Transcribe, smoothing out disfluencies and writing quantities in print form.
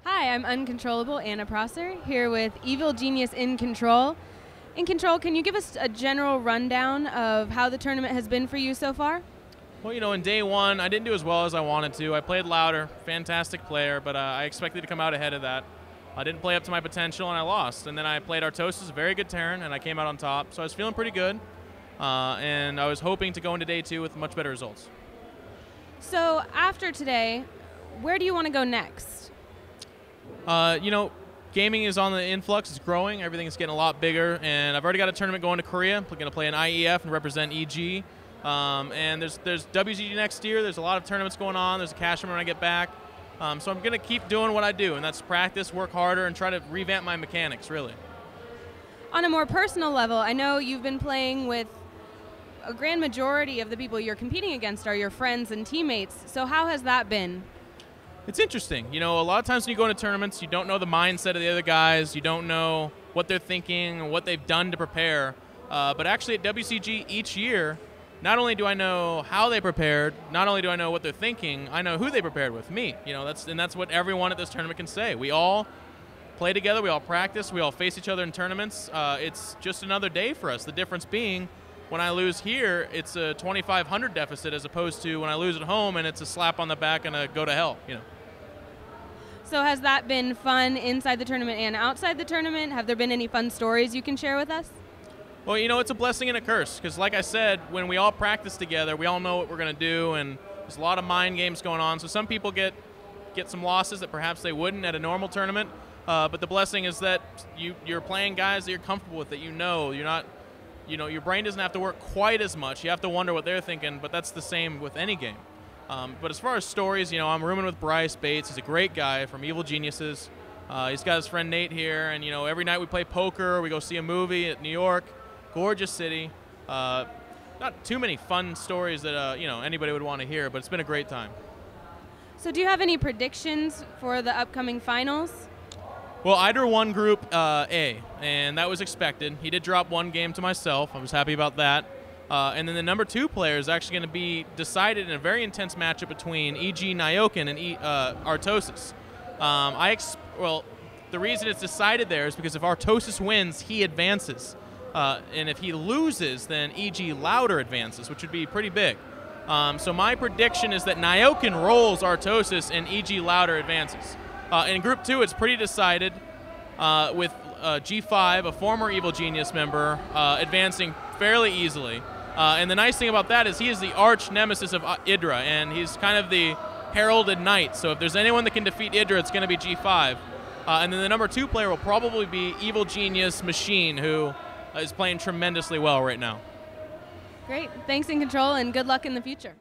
Hi, I'm Uncontrollable Anna Prosser here with Evil Genius in Control. In Control, can you give us a general rundown of how the tournament has been for you so far? Well, in day one, I didn't do as well as I wanted to. I played louder, fantastic player, but I expected to come out ahead of that. I didn't play up to my potential, and I lost. And then I played Artosis, a very good Terran, and I came out on top. So I was feeling pretty good, and I was hoping to go into day two with much better results. So after today, where do you want to go next? Gaming is on the influx. It's growing. Everything is getting a lot bigger, and I've already got a tournament going to Korea. I'm going to play an IEF and represent EG. And there's WCG next year. There's a lot of tournaments going on. There's a cash tournament when I get back. So I'm going to keep doing what I do, and that's practice, work harder, and try to revamp my mechanics, really. On a more personal level, I know you've been playing with a grand majority of the people you're competing against are your friends and teammates. So how has that been? It's interesting. A lot of times when you go into tournaments, you don't know the mindset of the other guys. You don't know what they're thinking and what they've done to prepare. But actually at WCG each year, not only do I know how they prepared, not only do I know what they're thinking, I know who they prepared with, me. That's what everyone at this tournament can say. We all play together, we all practice, we all face each other in tournaments. It's just another day for us. The difference being, when I lose here, it's a 2,500 deficit as opposed to when I lose at home and it's a slap on the back and a go to hell. So has that been fun inside the tournament and outside the tournament? Have there been any fun stories you can share with us? Well, it's a blessing and a curse because, like I said, when we all practice together, we all know what we're going to do, and there's a lot of mind games going on. So some people get some losses that perhaps they wouldn't at a normal tournament. But the blessing is that you're playing guys that you're comfortable with, that you're not, your brain doesn't have to work quite as much. You have to wonder what they're thinking, but that's the same with any game. But as far as stories, I'm rooming with Bryce Bates. He's a great guy from Evil Geniuses. He's got his friend Nate here, and every night we play poker. We go see a movie at New York. Gorgeous city. Not too many fun stories that anybody would want to hear, but it's been a great time. So do you have any predictions for the upcoming finals? Well, I drew one group A, and that was expected. He did drop one game to myself. I was happy about that. And then the number 2 player is actually going to be decided in a very intense matchup between EG.iNcontroL and Artosis. The reason it's decided there is because if Artosis wins, he advances. And if he loses, then EG Louder advances, which would be pretty big. So my prediction is that Nyokin rolls Artosis and EG Louder advances. In Group 2, it's pretty decided with G5, a former Evil Genius member, advancing fairly easily. And the nice thing about that is he is the arch nemesis of Idra, and he's kind of the heralded knight. So if there's anyone that can defeat Idra, it's going to be G5. And then the number 2 player will probably be Evil Genius Machine, who is playing tremendously well right now. Great. Thanks, In Control, and good luck in the future.